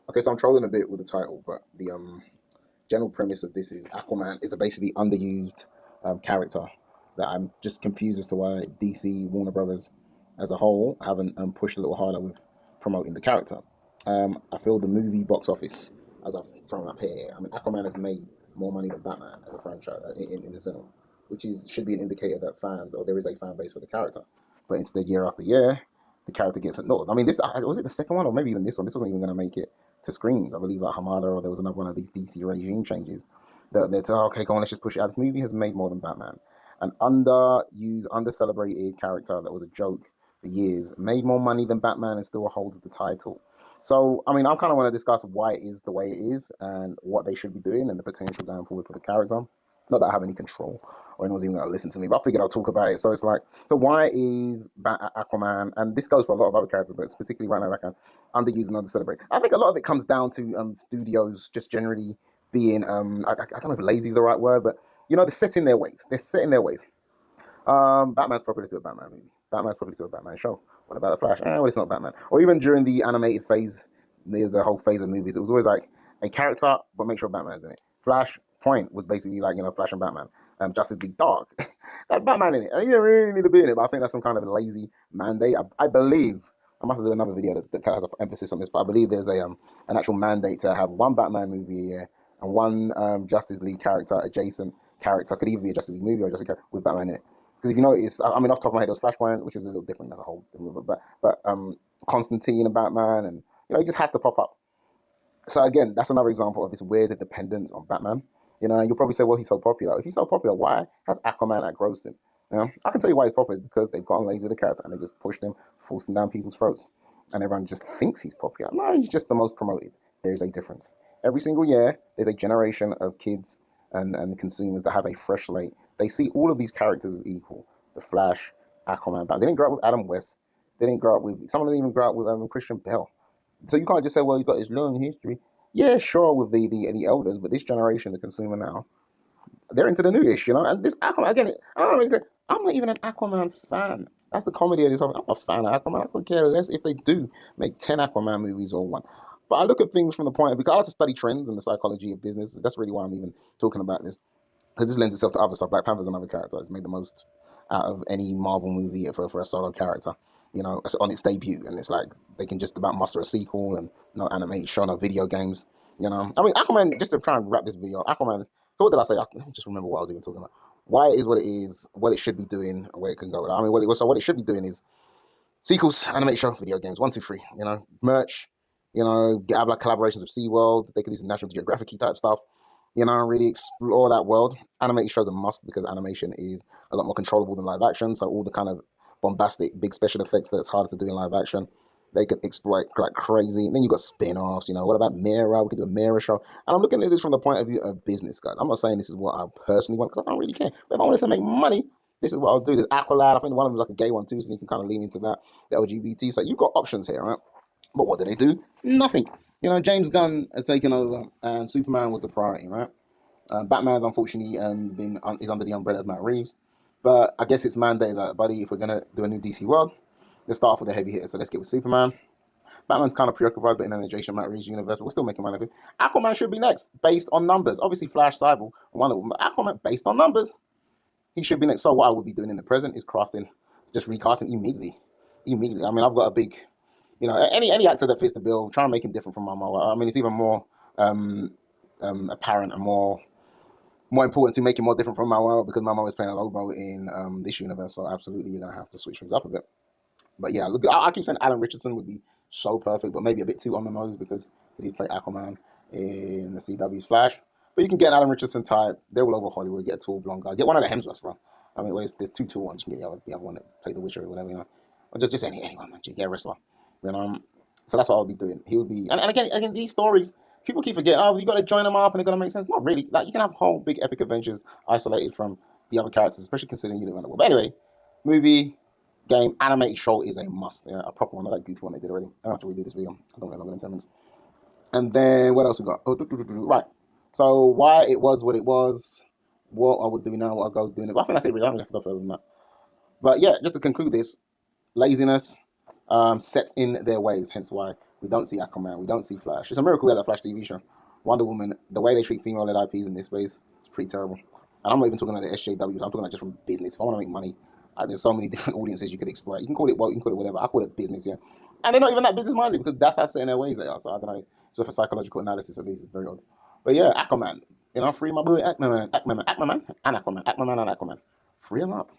Okay, so I'm trolling a bit with the title, but the general premise of this is Aquaman is a basically underused character that I'm just confused as to why DC Warner Brothers as a whole haven't pushed a little harder with promoting the character. I feel the movie box office, as I've thrown up here, I mean Aquaman has made more money than Batman as a franchise in the cinema, which is should be an indicator that fans or there is a fan base for the character. But instead, year after year, the character gets ignored. I mean, this was it the second one or maybe even this one. This wasn't even going to make it to screens. I believe like Hamada or there was another one of these DC regime changes that they're okay, go on, let's just push it out. This movie has made more than Batman. An underused, under celebrated character that was a joke for years made more money than Batman and still holds the title. So, I mean, I kind of want to discuss why it is the way it is and what they should be doing and the potential going forward for the character. Not that I have any control or anyone's even going to listen to me, but I figured I'll talk about it. So it's like, so why is Aquaman, and this goes for a lot of other characters, but specifically right now, like underused and under celebrated. I think a lot of it comes down to studios just generally being, I don't know if lazy is the right word, but they're set in their ways. They're set in their ways. Batman's probably still a Batman movie. Batman's probably still a Batman show. What about the Flash? Well, it's not Batman. Or even during the animated phase, there's a whole phase of movies. It was always like a character, but make sure Batman's in it. Flash Point was basically like Flash and Batman. Justice League Dark, that Batman in it. And he didn't really need to be in it, but I think that's some kind of a lazy mandate. I believe I must have done another video that has an emphasis on this, but I believe there's a an actual mandate to have one Batman movie a year and one Justice League character, adjacent character, could either be a Justice League movie or a Justice League character with Batman in it. Because if you notice, I mean, off the top of my head, there was Flashpoint, which was a little different as a whole, but Constantine and Batman, and it just has to pop up. So again, that's another example of this weird dependence on Batman. You'll probably say, well, he's so popular. If he's so popular, why has Aquaman outgrossed him? I can tell you why he's popular. It's because they've gotten lazy with the character and they just pushed him, forced him down people's throats. And everyone just thinks he's popular. No, he's just the most promoted. There's a difference. Every single year, there's a generation of kids and consumers that have a fresh slate. They see all of these characters as equal. The Flash, Aquaman, Batman. They didn't grow up with Adam West. They didn't grow up with, some of them even grow up with Christian Bale. So you can't just say, well, you've got this long history. Yeah, sure, with the elders, but this generation, the consumer now, they're into the newish. And this Aquaman again, I'm not even an Aquaman fan. That's the comedy of this. I'm not a fan of Aquaman. I could care less if they do make 10 Aquaman movies or one. But I look at things from the point of because I like to study trends and the psychology of business. That's really why I'm even talking about this because this lends itself to other stuff. Black Panther's another character. It's made the most out of any Marvel movie for a solo character. On its debut, and it's like they can just about muster a sequel and no animation, no video games. I mean, Aquaman. Just to try and wrap this video, Aquaman. So what did I say? I just remember what I was even talking about. Why it is what it is, what it should be doing, where it can go. I mean, what it should be doing is sequels, animation, video games, one, two, three. Merch. Have like collaborations with SeaWorld. They could do some National Geographic type stuff. Really explore that world. Animated shows are a must because animation is a lot more controllable than live action. So all the kind of bombastic, big special effects that's harder to do in live action, they could exploit like crazy. And then you got spin-offs. What about Mirror? We could do a Mirror show. And I'm looking at this from the point of view of business, guys. I'm not saying this is what I personally want because I don't really care. But if I wanted to make money, this is what I'll do. There's Aqualad. I think one of them is like a gay one too, so you can kind of lean into that. The LGBT. So you've got options here, right? But what do they do? Nothing. James Gunn has taken over, and Superman was the priority, right? Batman's unfortunately is under the umbrella of Matt Reeves, but I guess it's mandated that, buddy, if we're gonna do a new DC world, let's start off with a heavy hitter. So let's get with Superman. Batman's kind of preoccupied, but in an adjacent Matt Reeves universe, but we're still making money of it. Aquaman should be next, based on numbers. Obviously, Flash, Cyborg, one of them, but Aquaman, based on numbers, he should be next. So what I would be doing in the present is just recasting immediately. Immediately. I mean, I've got a big, any actor that fits the bill, try and make him different from Mama. I mean, it's even more apparent and more important to make it more different from Manuel because Manuel is playing a Lobo in this universe, so absolutely you're gonna have to switch things up a bit. But yeah, look, I keep saying Alan Richardson would be so perfect, but maybe a bit too on the nose because he did play Aquaman in the CW's Flash. But you can get an Alan Richardson type. They're all over Hollywood. Get a tall blonde guy. Get one of the Hemsworths, bro. I mean, there's two tall ones. You can get the other one that played The Witcher or whatever, or just anyone, man. You get a wrestler, you know. So that's what I would be doing. He would be, and again, these stories. People keep forgetting, oh, you got to join them up and they're going to make sense. Not really. Like, you can have whole big epic adventures isolated from the other characters, especially considering you live in the world. But anyway, movie, game, animated show is a must. A proper one. I like goofy one they did already. I don't have to redo this video. I don't know longer than 10 minutes. And then what else we got? Right. So why it was what it was, what I would do now, what I go doing it. Well, I think that's it really. I don't have to go further than that. But yeah, just to conclude this, laziness set in their ways, hence why We don't see Aquaman. We don't see Flash. It's a miracle we had that Flash TV show. Wonder Woman, the way they treat female-led IPs in this space is pretty terrible. And I'm not even talking about the SJWs. I'm talking about just from business. If I want to make money, there's so many different audiences you could exploit. You can call it woke, you can call it whatever. I call it business, yeah. And they're not even that business-minded because that's how set in their ways they are. So I don't know. So for psychological analysis, at least, it's very odd. But yeah, Aquaman. Free my boy Aquaman, and Aquaman. Free him up.